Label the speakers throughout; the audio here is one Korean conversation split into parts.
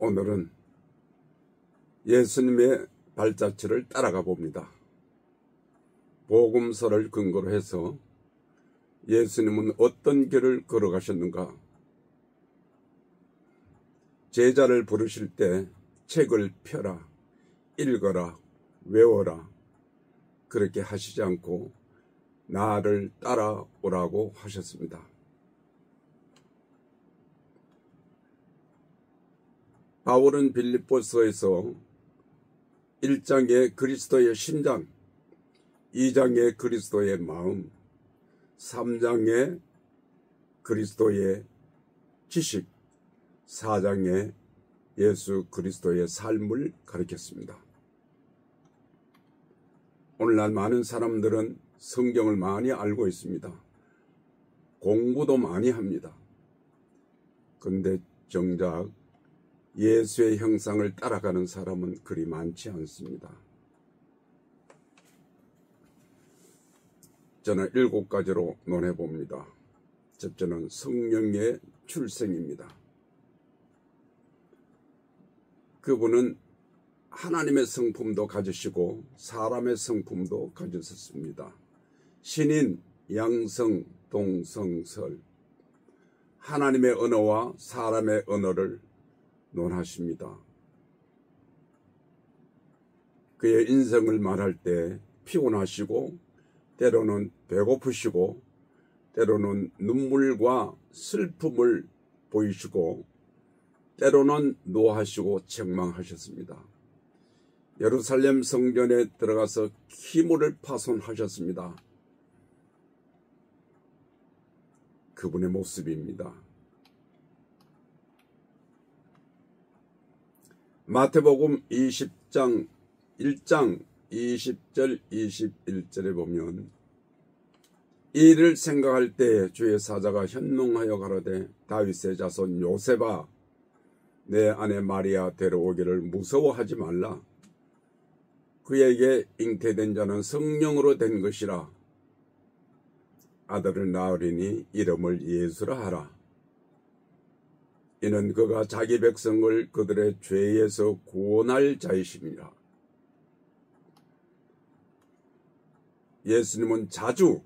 Speaker 1: 오늘은 예수님의 발자취를 따라가 봅니다. 복음서를 근거로 해서 예수님은 어떤 길을 걸어가셨는가? 제자를 부르실 때 책을 펴라, 읽어라, 외워라 그렇게 하시지 않고 나를 따라오라고 하셨습니다. 바울은 빌립보서에서 1장의 그리스도의 심장, 2장의 그리스도의 마음, 3장의 그리스도의 지식, 4장의 예수 그리스도의 삶을 가르쳤습니다. 오늘날 많은 사람들은 성경을 많이 알고 있습니다. 공부도 많이 합니다. 그런데 정작 예수의 형상을 따라가는 사람은 그리 많지 않습니다. 저는 7가지로 논해봅니다. 첫째는 성령의 출생입니다. 그분은 하나님의 성품도 가지시고 사람의 성품도 가지셨습니다. 신인, 양성, 동성설, 하나님의 언어와 사람의 언어를 논하십니다. 그의 인생을 말할 때 피곤하시고 때로는 배고프시고 때로는 눈물과 슬픔을 보이시고 때로는 노하시고 책망하셨습니다. 예루살렘 성전에 들어가서 기물을 파손하셨습니다. 그분의 모습입니다. 마태복음 20장 1장 20절 21절에 보면 이 일을 생각할 때 주의 사자가 현몽하여 가로되 다윗의 자손 요셉아 내 아내 마리아 데려오기를 무서워하지 말라. 그에게 잉태된 자는 성령으로 된 것이라. 아들을 낳으리니 이름을 예수라 하라. 이는 그가 자기 백성을 그들의 죄에서 구원할 자이심이라. 예수님은 자주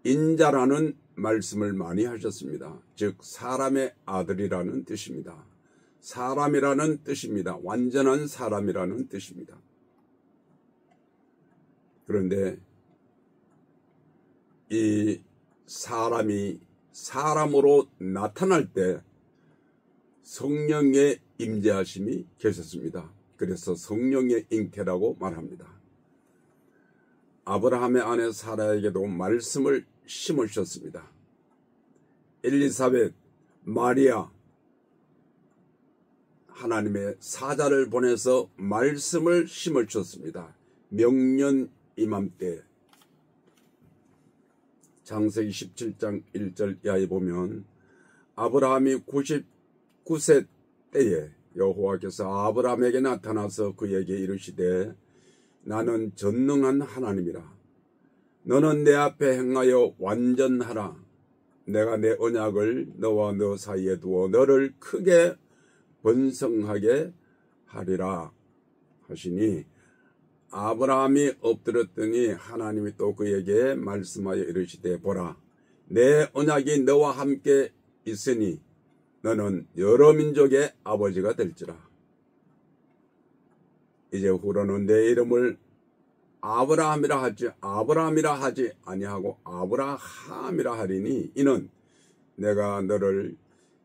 Speaker 1: 인자라는 말씀을 많이 하셨습니다. 즉 사람의 아들이라는 뜻입니다. 사람이라는 뜻입니다. 완전한 사람이라는 뜻입니다. 그런데 이 사람이 사람으로 나타날 때 성령의 임재하심이 계셨습니다. 그래서 성령의 잉태라고 말합니다. 아브라함의 아내 사라에게도 말씀을 심으셨습니다. 엘리사벳, 마리아, 하나님의 사자를 보내서 말씀을 심으셨습니다. 명년 이맘때 창세기 17장 1절 이하에 보면 아브라함이 99세 때에 여호와께서 아브라함에게 나타나서 그에게 이르시되 나는 전능한 하나님이라. 너는 내 앞에 행하여 완전하라. 내가 내 언약을 너와 너 사이에 두어 너를 크게 번성하게 하리라 하시니 아브라함이 엎드렸더니 하나님이 또 그에게 말씀하여 이르시되 보라 내 언약이 너와 함께 있으니 너는 여러 민족의 아버지가 될지라. 이제 후로는 내 이름을 아브라함이라 하지 아니하고 아브라함이라 하리니 이는 내가 너를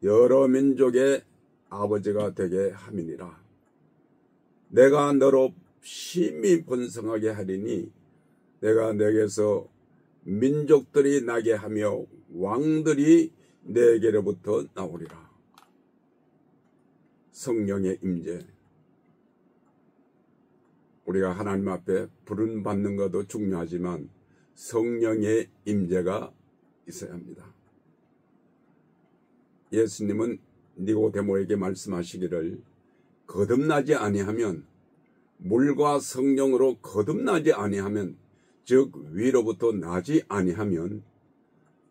Speaker 1: 여러 민족의 아버지가 되게 함이니라. 내가 너로 심히 번성하게 하리니 내가 내게서 민족들이 나게 하며 왕들이 내게로부터 나오리라. 성령의 임재. 우리가 하나님 앞에 부름 받는 것도 중요하지만 성령의 임재가 있어야 합니다. 예수님은 니고데모에게 말씀하시기를 거듭나지 아니하면 물과 성령으로 거듭나지 아니하면 즉 위로부터 나지 아니하면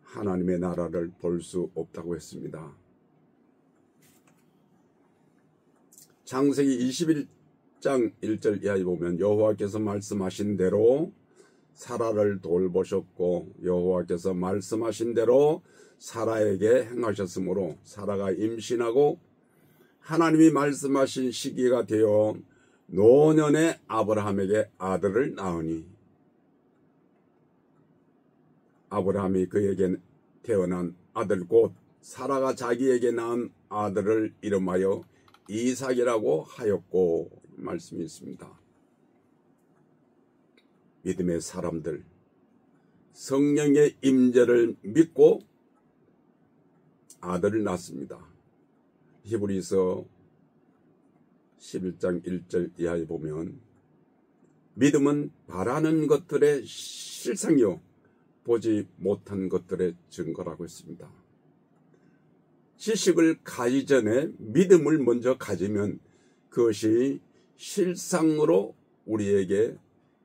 Speaker 1: 하나님의 나라를 볼 수 없다고 했습니다. 창세기 21장 1절 이하에 보면 여호와께서 말씀하신 대로 사라를 돌보셨고 여호와께서 말씀하신 대로 사라에게 행하셨으므로 사라가 임신하고 하나님이 말씀하신 시기가 되어 노년에 아브라함에게 아들을 낳으니 아브라함이 그에게 태어난 아들 곧 사라가 자기에게 낳은 아들을 이름하여 이삭이라고 하였고 말씀이 있습니다. 믿음의 사람들 성령의 임재를 믿고 아들을 낳습니다. 히브리서 11장 1절 이하에 보면 믿음은 바라는 것들의 실상이요 보지 못한 것들의 증거라고 했습니다. 지식을 가지 전에 믿음을 먼저 가지면 그것이 실상으로 우리에게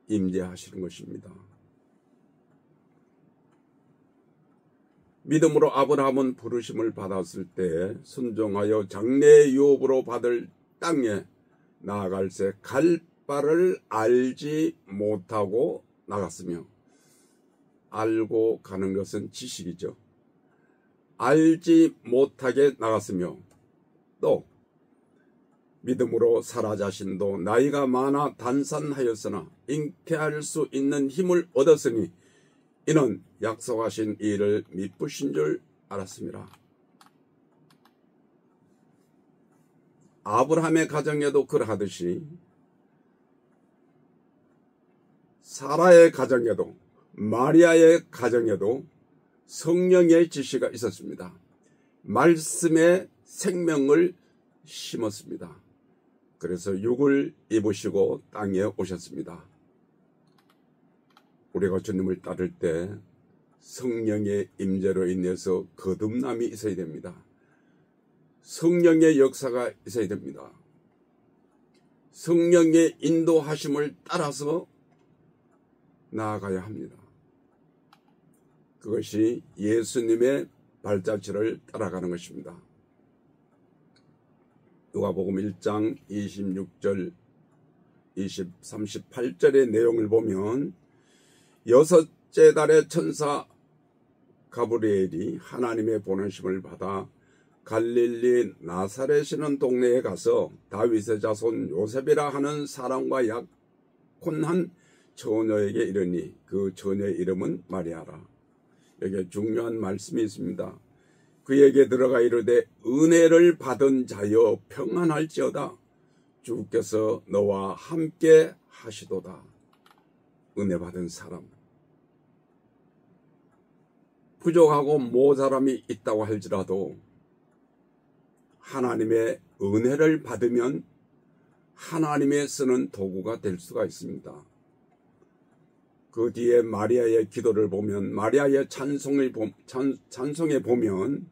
Speaker 1: 임재하시는 것입니다. 믿음으로 아브라함은 부르심을 받았을 때 순종하여 장래의 유업으로 받을 땅에 나아갈새 갈 바를 알지 못하고 나갔으며 알고 가는 것은 지식이죠. 알지 못하게 나갔으며 또 믿음으로 사라 자신도 나이가 많아 단산하였으나 잉태할 수 있는 힘을 얻었으니 이는 약속하신 일을 미쁘신 줄 알았습니다. 아브라함의 가정에도 그러하듯이 사라의 가정에도 마리아의 가정에도 성령의 지시가 있었습니다. 말씀의 생명을 심었습니다. 그래서 육을 입으시고 땅에 오셨습니다. 우리가 주님을 따를 때 성령의 임재로 인해서 거듭남이 있어야 됩니다. 성령의 역사가 있어야 됩니다. 성령의 인도하심을 따라서 나아가야 합니다. 그것이 예수님의 발자취를 따라가는 것입니다. 누가복음 1장 26절 38절의 내용을 보면 여섯째 달에 천사 가브리엘이 하나님의 보내심을 받아 갈릴리 나사렛이라는 동네에 가서 다윗의 자손 요셉이라 하는 사람과 약혼한 처녀에게 이르니 그 처녀의 이름은 마리아라. 여기에 중요한 말씀이 있습니다. 그에게 들어가 이르되 은혜를 받은 자여 평안할지어다. 주께서 너와 함께 하시도다. 은혜 받은 사람. 부족하고 모자람이 있다고 할지라도 하나님의 은혜를 받으면 하나님의 쓰는 도구가 될 수가 있습니다. 그 뒤에 마리아의 기도를 보면 마리아의 찬송에 보면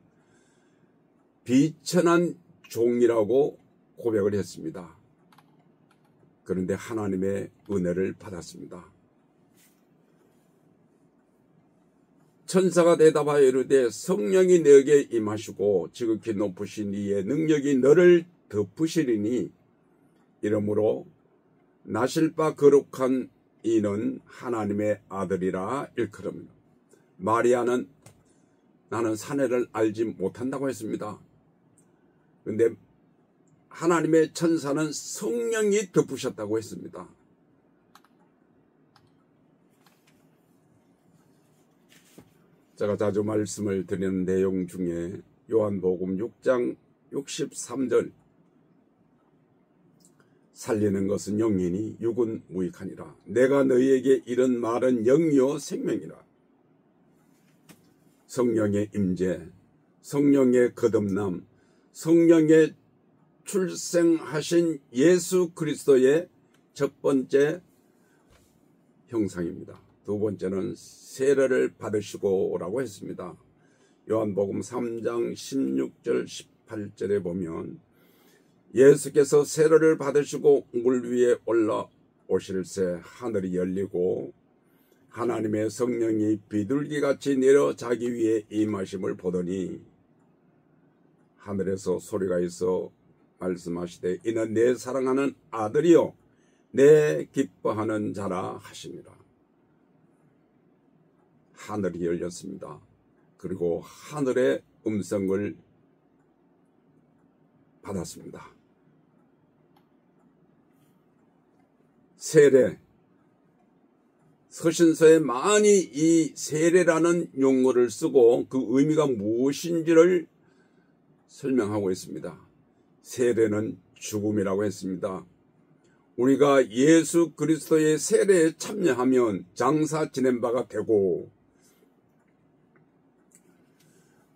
Speaker 1: 비천한 종이라고 고백을 했습니다. 그런데 하나님의 은혜를 받았습니다. 천사가 대답하여 이르되 성령이 너에게 임하시고 지극히 높으신 이의 능력이 너를 덮으시리니 이러므로 나실 바 거룩한 이는 하나님의 아들이라 일컬음이라. 마리아는 나는 사내를 알지 못한다고 했습니다. 그런데 하나님의 천사는 성령이 덮으셨다고 했습니다. 제가 자주 말씀을 드리는 내용 중에 요한복음 6장 63절 살리는 것은 영이니 육은 무익하니라. 내가 너희에게 이런 말은 영이요 생명이라. 성령의 임재, 성령의 거듭남, 성령의 출생하신 예수 그리스도의 첫 번째 형상입니다. 두 번째는 세례를 받으시고 라고 했습니다. 요한복음 3장 16절 18절에 보면 예수께서 세례를 받으시고 물 위에 올라오실새 하늘이 열리고 하나님의 성령이 비둘기같이 내려 자기 위에 임하심을 보더니 하늘에서 소리가 있어 말씀하시되 이는 내 사랑하는 아들이요 내 기뻐하는 자라 하시니라. 하늘이 열렸습니다. 그리고 하늘의 음성을 받았습니다. 세례, 서신서에 많이 이 세례라는 용어를 쓰고 그 의미가 무엇인지를 설명하고 있습니다. 세례는 죽음이라고 했습니다. 우리가 예수 그리스도의 세례에 참여하면 장사 지낸 바가 되고,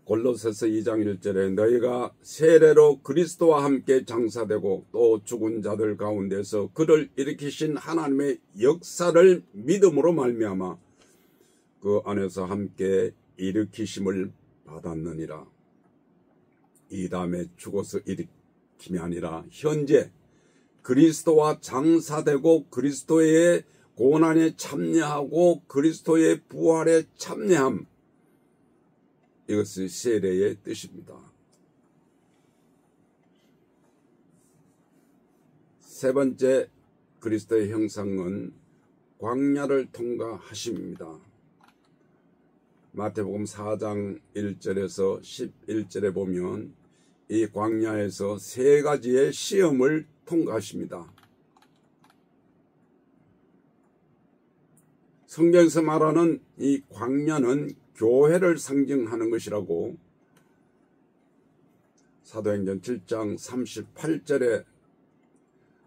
Speaker 1: 골로새서 2장 1절에 너희가 세례로 그리스도와 함께 장사되고 또 죽은 자들 가운데서 그를 일으키신 하나님의 역사를 믿음으로 말미암아 그 안에서 함께 일으키심을 받았느니라. 이 다음에 죽어서 일으킴이 아니라 현재 그리스도와 장사되고 그리스도의 고난에 참여하고 그리스도의 부활에 참여함, 이것이 세례의 뜻입니다. 세 번째 그리스도의 형상은 광야를 통과하심입니다. 마태복음 4장 1절에서 11절에 보면 이 광야에서 세 가지의 시험을 통과하십니다. 성경에서 말하는 이 광야는 교회를 상징하는 것이라고 사도행전 7장 38절에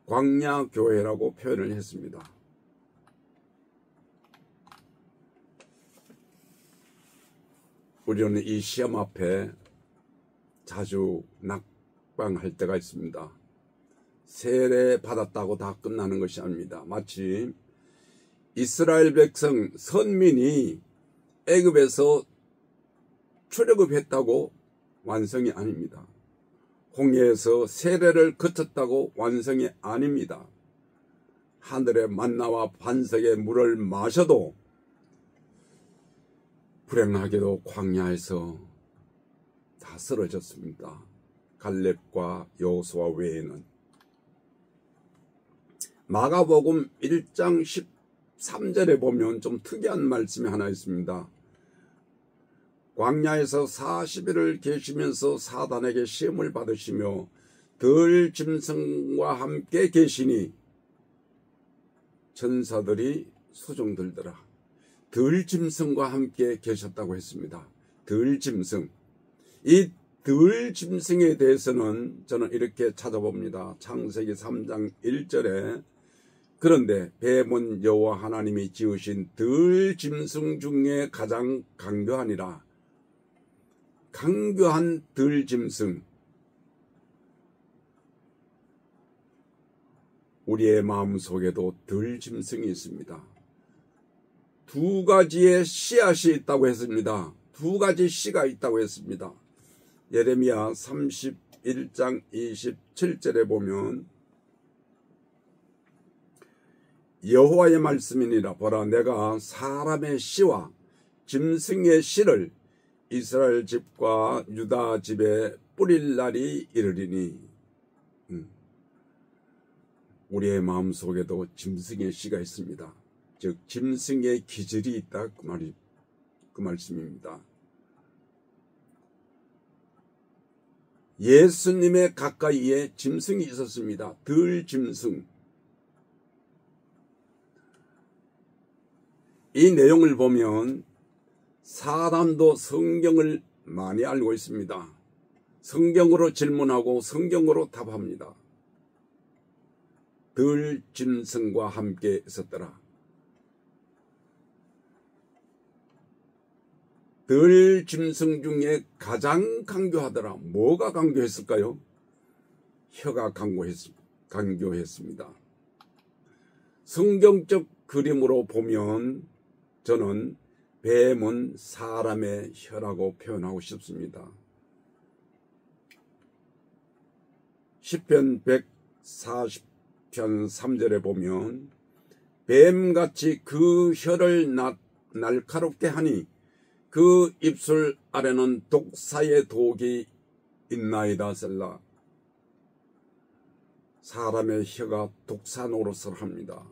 Speaker 1: 광야교회라고 표현을 했습니다. 우리는 이 시험 앞에 자주 낙방할 때가 있습니다. 세례 받았다고 다 끝나는 것이 아닙니다. 마치 이스라엘 백성 선민이 애굽에서 출애굽했다고 완성이 아닙니다. 홍해에서 세례를 거쳤다고 완성이 아닙니다. 하늘의 만나와 반석의 물을 마셔도 불행하게도 광야에서 다 쓰러졌습니다. 갈렙과 여호수아 외에는. 마가복음 1장 13절에 보면 좀 특이한 말씀이 하나 있습니다. 광야에서 40일을 계시면서 사단에게 시험을 받으시며 들 짐승과 함께 계시니 천사들이 수종들더라. 들 짐승과 함께 계셨다고 했습니다. 들 짐승. 이 들 짐승에 대해서는 저는 이렇게 찾아봅니다. 창세기 3장 1절에 그런데 뱀은 여호와 하나님이 지으신 들 짐승 중에 가장 강교하니라. 강교한 들 짐승. 우리의 마음속에도 들 짐승이 있습니다. 두 가지의 씨앗이 있다고 했습니다. 두 가지 씨가 있다고 했습니다. 예레미야 31장 27절에 보면 여호와의 말씀이니라. 보라, 내가 사람의 씨와 짐승의 씨를 이스라엘 집과 유다 집에 뿌릴 날이 이르리니. 우리의 마음속에도 짐승의 씨가 있습니다. 즉 짐승의 기질이 있다, 그 말씀입니다. 예수님의 가까이에 짐승이 있었습니다. 들 짐승. 이 내용을 보면 사람도 성경을 많이 알고 있습니다. 성경으로 질문하고 성경으로 답합니다. 들 짐승과 함께 있었더라. 들 짐승 중에 가장 강교하더라. 뭐가 강교했을까요? 혀가 강교했습니다. 성경적 그림으로 보면 저는 뱀은 사람의 혀라고 표현하고 싶습니다. 시편 140편 3절에 보면 뱀같이 그 혀를 날카롭게 하니 그 입술 아래는 독사의 독이 있나이다 셀라. 사람의 혀가 독사 노릇을 합니다.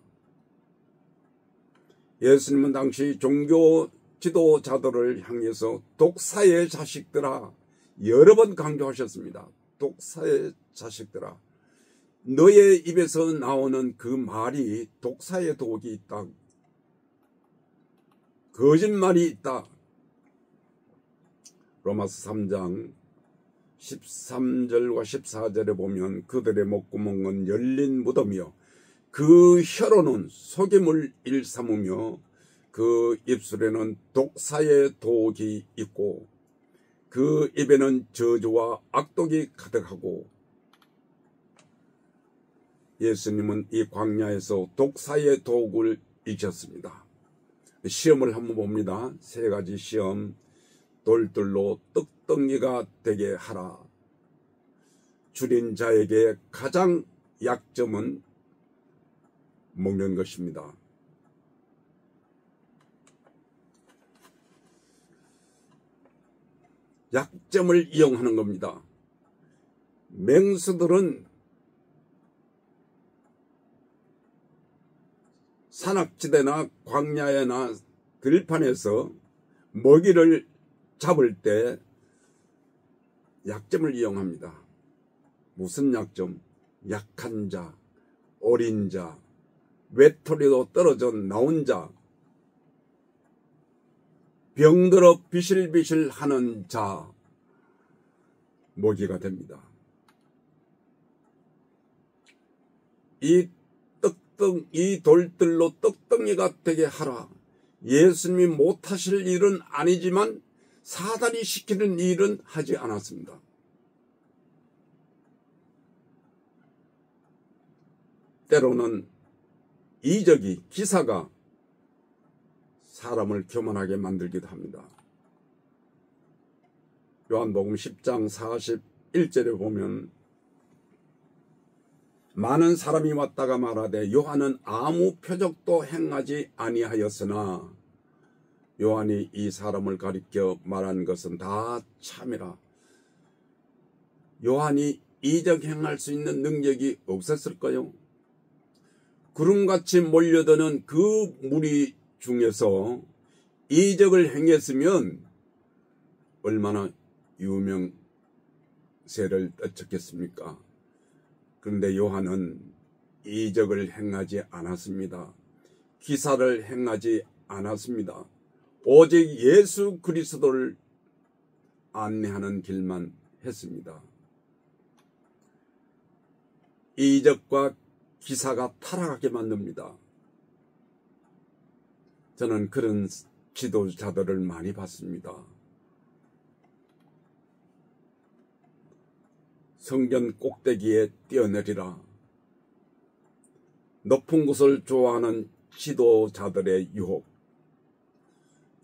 Speaker 1: 예수님은 당시 종교 지도자들을 향해서 독사의 자식들아 여러 번 강조하셨습니다. 독사의 자식들아, 너의 입에서 나오는 그 말이 독사의 독이 있다. 거짓말이 있다. 로마서 3장 13절과 14절에 보면 그들의 목구멍은 열린 무덤이요 그 혀로는 속임을 일삼으며 그 입술에는 독사의 독이 있고 그 입에는 저주와 악독이 가득하고. 예수님은 이 광야에서 독사의 독을 익혔습니다. 시험을 한번 봅니다. 세 가지 시험. 돌들로 떡덩이가 되게 하라. 줄인 자에게 가장 약점은 먹는 것입니다. 약점을 이용하는 겁니다. 맹수들은 산악지대나 광야에나 들판에서 먹이를 잡을 때 약점을 이용합니다. 무슨 약점? 약한 자, 어린 자, 외톨이로 떨어져 나온 자, 병들어 비실비실 하는 자, 먹이가 됩니다. 이 돌들로 떡덩이가 되게 하라. 예수님이 못하실 일은 아니지만 사단이 시키는 일은 하지 않았습니다. 때로는 이적이, 기사가 사람을 교만하게 만들기도 합니다. 요한복음 10장 41절에 보면 많은 사람이 왔다가 말하되 요한은 아무 표적도 행하지 아니하였으나 요한이 이 사람을 가리켜 말한 것은 다 참이라. 요한이 이적 행할 수 있는 능력이 없었을까요? 구름같이 몰려드는 그 무리 중에서 이적을 행했으면 얼마나 유명세를 떨쳤겠습니까? 그런데 요한은 이적을 행하지 않았습니다. 기사를 행하지 않았습니다. 오직 예수 그리스도를 안내하는 길만 했습니다. 이적과 기사가 타락하게 만듭니다. 저는 그런 지도자들을 많이 봤습니다. 성전 꼭대기에 뛰어내리라. 높은 곳을 좋아하는 지도자들의 유혹.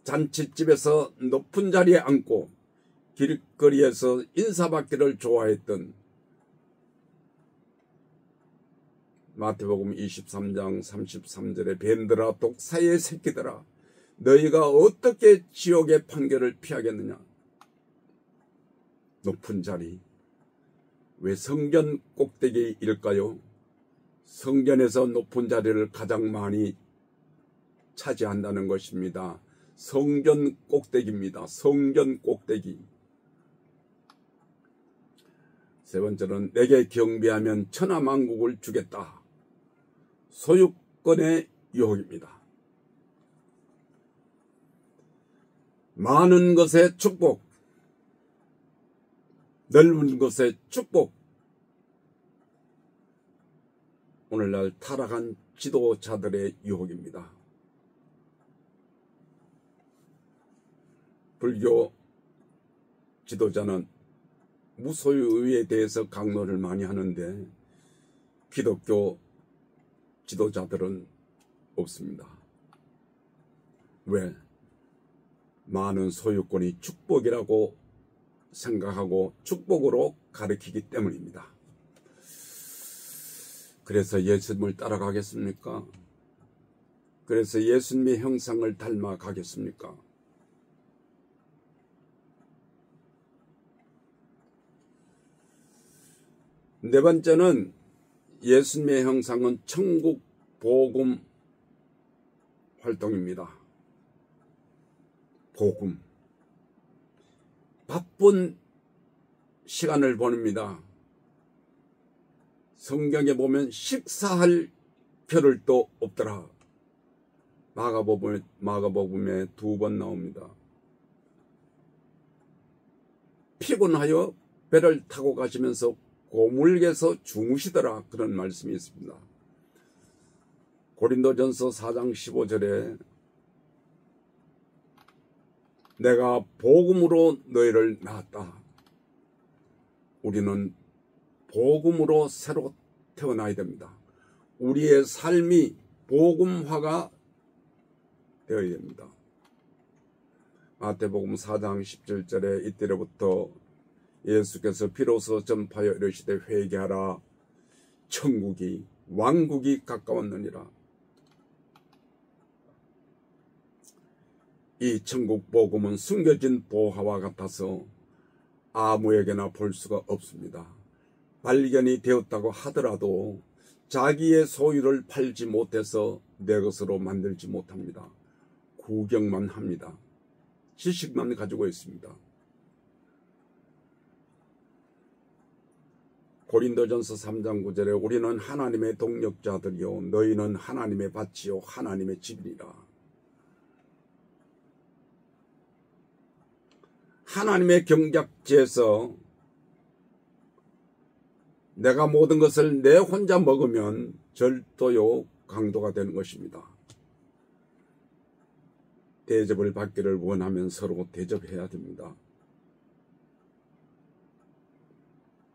Speaker 1: 잔칫집에서 높은 자리에 앉고 길거리에서 인사받기를 좋아했던 마태복음 23장 33절에 뱀들아 독사의 새끼들아 너희가 어떻게 지옥의 판결을 피하겠느냐. 높은 자리. 왜 성전 꼭대기일까요? 성전에서 높은 자리를 가장 많이 차지한다는 것입니다. 성전 꼭대기입니다. 성전 꼭대기. 세 번째는 내게 경배하면 천하만국을 주겠다. 소유권의 유혹입니다. 많은 것의 축복, 넓은 것의 축복. 오늘날 타락한 지도자들의 유혹입니다. 불교 지도자는 무소유에 대해서 강론을 많이 하는데 기독교 지도자들은 없습니다. 왜? 많은 소유권이 축복이라고 생각하고 축복으로 가르치기 때문입니다. 그래서 예수님을 따라가겠습니까? 그래서 예수님의 형상을 닮아가겠습니까? 네 번째는 예수님의 형상은 천국 복음 활동입니다. 복음. 바쁜 시간을 보냅니다. 성경에 보면 식사할 겨를도 없더라. 마가복음에 2번 나옵니다. 피곤하여 배를 타고 가시면서 고물게서 주무시더라. 그런 말씀이 있습니다. 고린도전서 4장 15절에 내가 복음으로 너희를 낳았다. 우리는 복음으로 새로 태어나야 됩니다. 우리의 삶이 복음화가 되어야 됩니다. 마태복음 4장 17절에 이때로부터 예수께서 비로소 전파하여 이르시되 회개하라. 천국이 왕국이 가까웠느니라. 이 천국 복음은 숨겨진 보화와 같아서 아무에게나 볼 수가 없습니다. 발견이 되었다고 하더라도 자기의 소유를 팔지 못해서 내 것으로 만들지 못합니다. 구경만 합니다. 지식만 가지고 있습니다. 고린도전서 3장 9절에 우리는 하나님의 동력자들이요 너희는 하나님의 밭이요 하나님의 집이니라. 하나님의 경작지에서 내가 모든 것을 내 혼자 먹으면 절도요 강도가 되는 것입니다. 대접을 받기를 원하면 서로 대접해야 됩니다.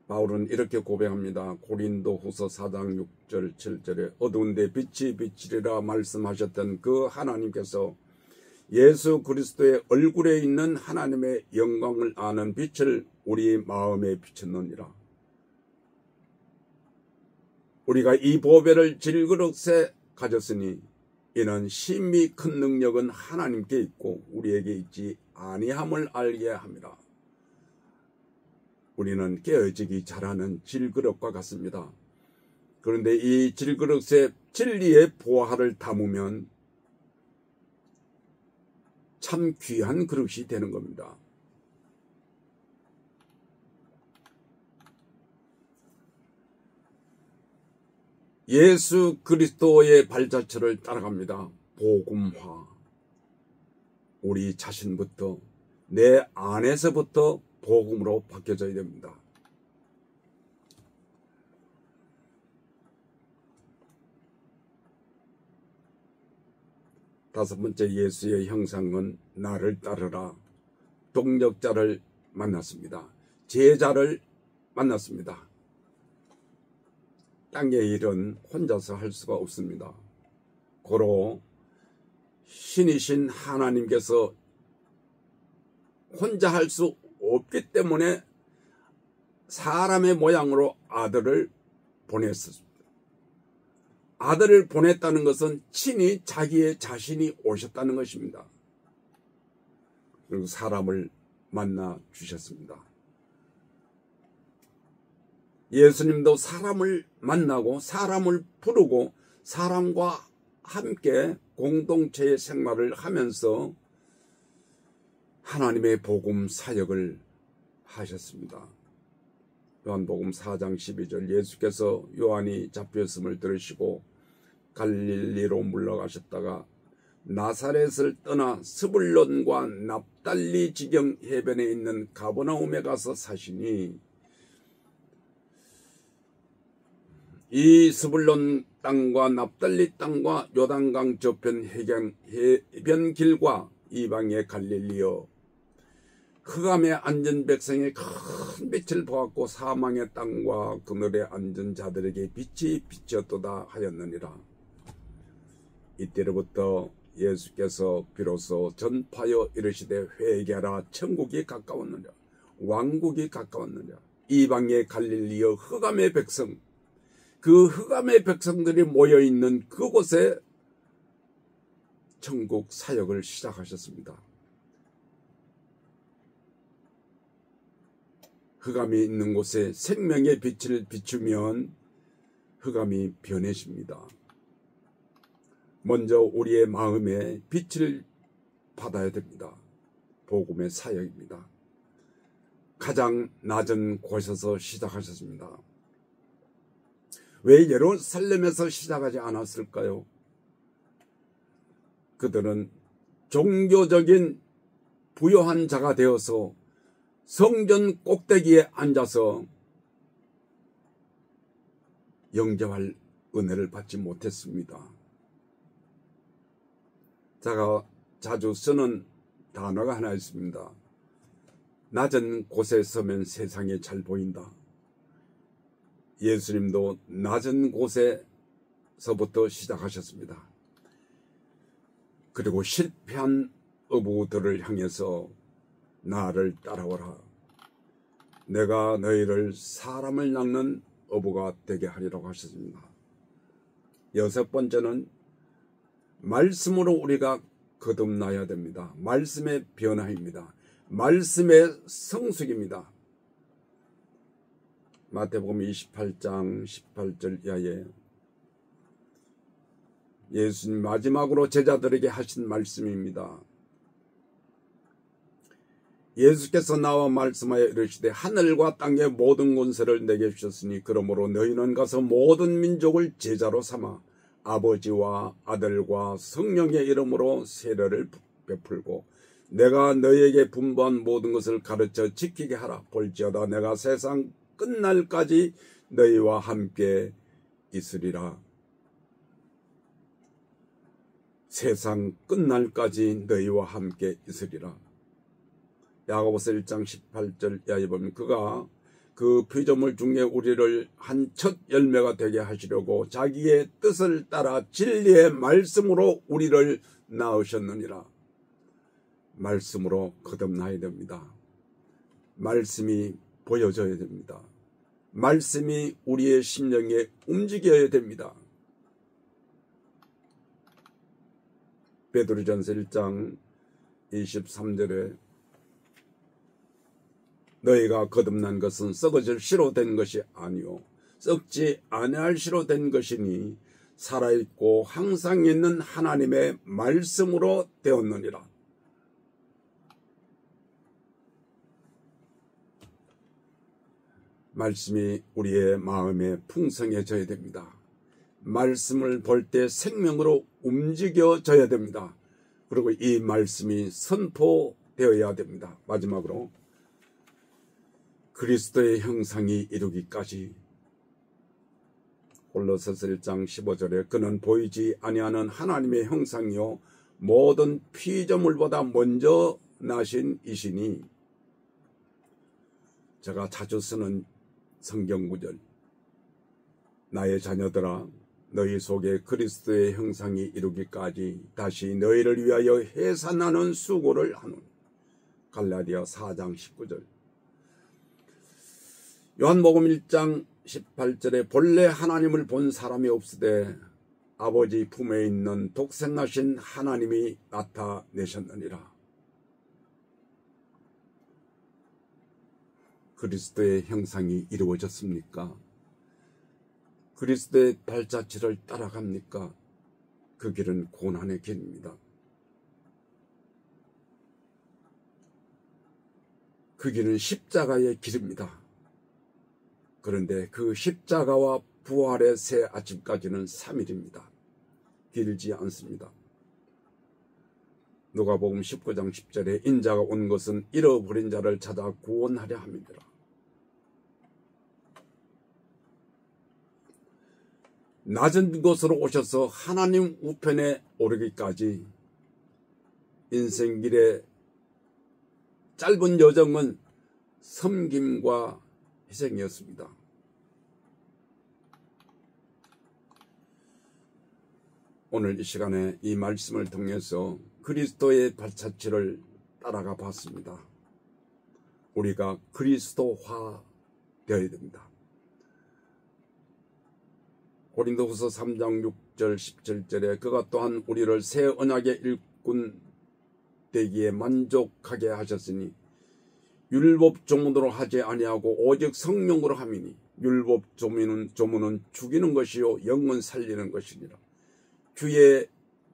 Speaker 1: 바울은 이렇게 고백합니다. 고린도후서 4장 6절 7절에 어두운데 빛이 비치리라 말씀하셨던 그 하나님께서 예수 그리스도의 얼굴에 있는 하나님의 영광을 아는 빛을 우리 마음에 비쳤느니라. 우리가 이 보배를 질그릇에 가졌으니 이는 심히 큰 능력은 하나님께 있고 우리에게 있지 아니함을 알게 합니다. 우리는 깨어지기 잘하는 질그릇과 같습니다. 그런데 이 질그릇에 진리의 보화를 담으면 참 귀한 그릇이 되는 겁니다. 예수 그리스도의 발자취를 따라갑니다. 복음화. 우리 자신부터 내 안에서부터 복음으로 바뀌어져야 됩니다. 다섯 번째 예수의 형상은 나를 따르라. 동력자를 만났습니다. 제자를 만났습니다. 땅의 일은 혼자서 할 수가 없습니다. 고로 신이신 하나님께서 혼자 할 수 없기 때문에 사람의 모양으로 아들을 보냈습니다. 아들을 보냈다는 것은 친히 자기의 자신이 오셨다는 것입니다. 그리고 사람을 만나 주셨습니다. 예수님도 사람을 만나고 사람을 부르고 사람과 함께 공동체의 생활을 하면서 하나님의 복음 사역을 하셨습니다. 요한복음 4장 12절 예수께서 요한이 잡혔음을 들으시고 갈릴리로 물러가셨다가 나사렛을 떠나 스불론과 납달리 지경 해변에 있는 가버나움에 가서 사시니 이 스불론 땅과 납달리 땅과 요단강 저편 해변길과 이방의 갈릴리여 흑암에 앉은 백성의 큰 빛을 보았고 사망의 땅과 그늘에 앉은 자들에게 빛이 비쳤도다 하였느니라. 이때로부터 예수께서 비로소 전파하여 이르시되 회개하라 천국이 가까웠느니라. 왕국이 가까웠느니라. 이방의 갈릴리여 흑암의 백성, 그 흑암의 백성들이 모여있는 그곳에 천국 사역을 시작하셨습니다. 흑암이 있는 곳에 생명의 빛을 비추면 흑암이 변해집니다. 먼저 우리의 마음에 빛을 받아야 됩니다. 복음의 사역입니다. 가장 낮은 곳에서 시작하셨습니다. 왜 예루살렘에서 시작하지 않았을까요? 그들은 종교적인 부요한 자가 되어서 성전 꼭대기에 앉아서 영접할 은혜를 받지 못했습니다. 제가 자주 쓰는 단어가 하나 있습니다. 낮은 곳에 서면 세상이 잘 보인다. 예수님도 낮은 곳에서부터 시작하셨습니다. 그리고 실패한 어부들을 향해서 나를 따라오라. 내가 너희를 사람을 낚는 어부가 되게 하리라고 하셨습니다. 여섯 번째는 말씀으로 우리가 거듭나야 됩니다. 말씀의 변화입니다. 말씀의 성숙입니다. 마태복음 28장 18절 이하에 예수님 마지막으로 제자들에게 하신 말씀입니다. 예수께서 나와 말씀하여 이르시되 하늘과 땅의 모든 권세를 내게 주셨으니 그러므로 너희는 가서 모든 민족을 제자로 삼아 아버지와 아들과 성령의 이름으로 세례를 베풀고 내가 너희에게 분부한 모든 것을 가르쳐 지키게 하라. 볼지어다 내가 세상 끝날까지 너희와 함께 있으리라. 세상 끝날까지 너희와 함께 있으리라. 야고보서 1장 18절 이하에 보면 그가 그 피조물 중에 우리를 한 첫 열매가 되게 하시려고 자기의 뜻을 따라 진리의 말씀으로 우리를 낳으셨느니라. 말씀으로 거듭나야 됩니다. 말씀이 보여져야 됩니다. 말씀이 우리의 심령에 움직여야 됩니다. 베드로전서 1장 23절에 너희가 거듭난 것은 썩어질 씨로 된 것이 아니요 썩지 아니할 씨로 된 것이니 살아있고 항상 있는 하나님의 말씀으로 되었느니라. 말씀이 우리의 마음에 풍성해져야 됩니다. 말씀을 볼 때 생명으로 움직여져야 됩니다. 그리고 이 말씀이 선포되어야 됩니다. 마지막으로 그리스도의 형상이 이루기까지 골로새서 1장 15절에 그는 보이지 아니하는 하나님의 형상이요 모든 피조물보다 먼저 나신 이시니 제가 자주 쓰는 성경구절 나의 자녀들아 너희 속에 그리스도의 형상이 이루기까지 다시 너희를 위하여 해산하는 수고를 하노니 갈라디아 4장 19절 요한복음 1장 18절에 본래 하나님을 본 사람이 없으되 아버지 품에 있는 독생하신 하나님이 나타내셨느니라. 그리스도의 형상이 이루어졌습니까? 그리스도의 발자취를 따라갑니까? 그 길은 고난의 길입니다. 그 길은 십자가의 길입니다. 그런데 그 십자가와 부활의 새 아침까지는 3일입니다. 길지 않습니다. 누가복음 19장 10절에 인자가 온 것은 잃어버린 자를 찾아 구원하려 함이니라. 낮은 곳으로 오셔서 하나님 우편에 오르기까지 인생길의 짧은 여정은 섬김과 희생이었습니다. 오늘 이 시간에 이 말씀을 통해서 그리스도의 발자취를 따라가 봤습니다. 우리가 그리스도화 되어야 됩니다. 고린도후서 3장 6절 17절에 그가 또한 우리를 새 언약의 일꾼 되기에 만족하게 하셨으니 율법 종문으로 하지 아니하고 오직 성령으로 함이니 율법 조문은 죽이는 것이요 영은 살리는 것이니라.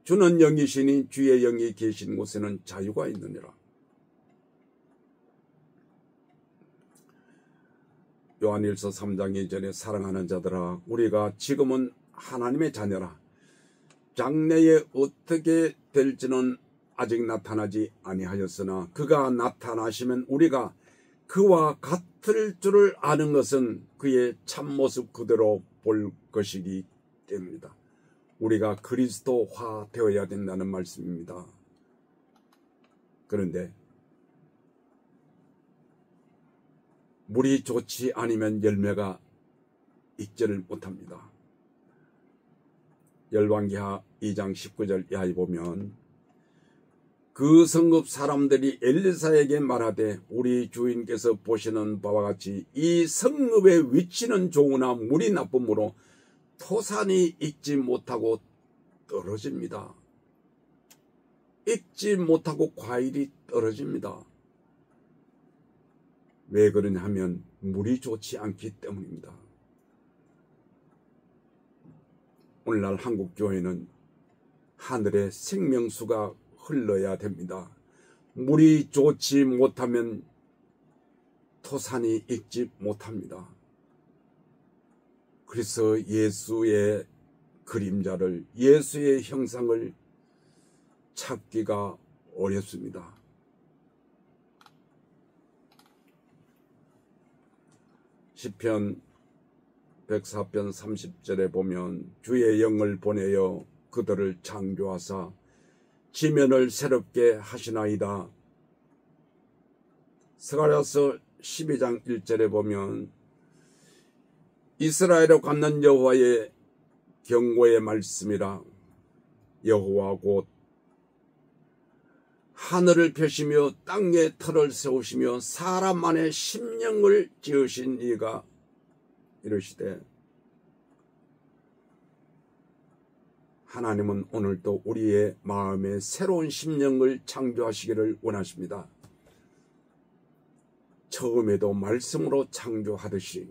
Speaker 1: 주는 영이시니 주의 영이 계신 곳에는 자유가 있느니라. 요한일서 3장 2절에 사랑하는 자들아 우리가 지금은 하나님의 자녀라. 장래에 어떻게 될지는 아직 나타나지 아니하였으나 그가 나타나시면 우리가 그와 같을 줄을 아는 것은 그의 참모습 그대로 볼 것이기 때문이다. 우리가 그리스도화 되어야 된다는 말씀입니다. 그런데 물이 좋지 않으면 열매가 익지를 못합니다. 열왕기하 2장 19절 이하에 보면 그 성읍 사람들이 엘리사에게 말하되 우리 주인께서 보시는 바와 같이 이 성읍의 위치는 좋으나 물이 나쁨으로 토산이 익지 못하고 떨어집니다. 익지 못하고 과일이 떨어집니다. 왜 그러냐 하면 물이 좋지 않기 때문입니다. 오늘날 한국교회는 하늘의 생명수가 흘러야 됩니다. 물이 좋지 못하면 토산이 익지 못합니다. 그래서 예수의 그림자를, 예수의 형상을 찾기가 어렵습니다. 시편 104편 30절에 보면 주의 영을 보내어 그들을 창조하사 지면을 새롭게 하시나이다. 스가랴서 12장 1절에 보면 이스라엘을 갖는 여호와의 경고의 말씀이라. 여호와 곧 하늘을 펴시며 땅에 터를 세우시며 사람 안에 심령을 지으신 이가 이르시되 하나님은 오늘도 우리의 마음에 새로운 심령을 창조하시기를 원하십니다. 처음에도 말씀으로 창조하듯이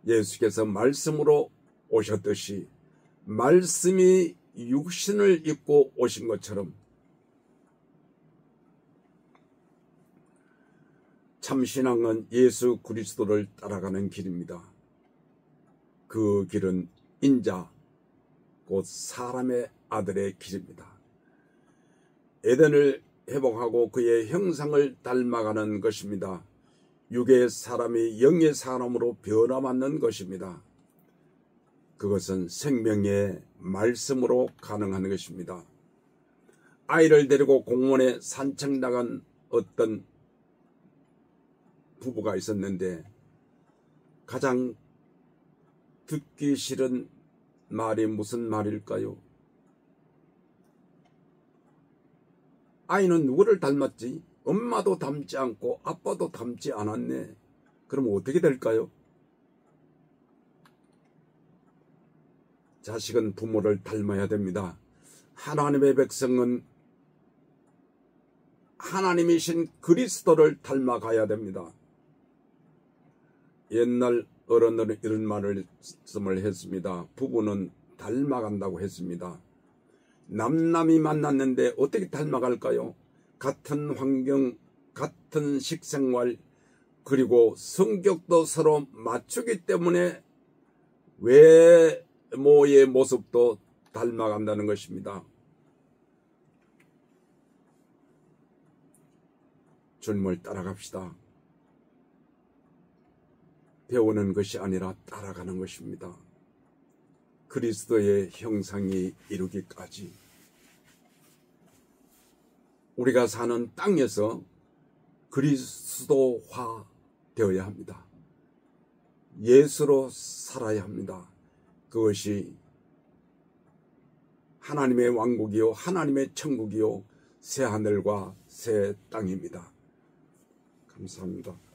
Speaker 1: 예수께서 말씀으로 오셨듯이 말씀이 육신을 입고 오신 것처럼 참신앙은 예수 그리스도를 따라가는 길입니다. 그 길은 인자 곧 사람의 아들의 길입니다. 에덴을 회복하고 그의 형상을 닮아가는 것입니다. 육의 사람이 영의 사람으로 변화받는 것입니다. 그것은 생명의 말씀으로 가능한 것입니다. 아이를 데리고 공원에 산책 나간 어떤 부부가 있었는데 가장 듣기 싫은 말이 무슨 말일까요? 아이는 누구를 닮았지? 엄마도 닮지 않고 아빠도 닮지 않았네. 그럼 어떻게 될까요? 자식은 부모를 닮아야 됩니다. 하나님의 백성은 하나님이신 그리스도를 닮아가야 됩니다. 옛날 어른들은 이런 말씀을 했습니다. 부부는 닮아간다고 했습니다. 남남이 만났는데 어떻게 닮아갈까요? 같은 환경, 같은 식생활, 그리고 성격도 서로 맞추기 때문에 외모의 모습도 닮아간다는 것입니다. 주님을 따라갑시다. 배우는 것이 아니라 따라가는 것입니다. 그리스도의 형상이 이루기까지 우리가 사는 땅에서 그리스도화 되어야 합니다. 예수로 살아야 합니다. 그것이 하나님의 왕국이요 하나님의 천국이요 새 하늘과 새 땅입니다. 감사합니다.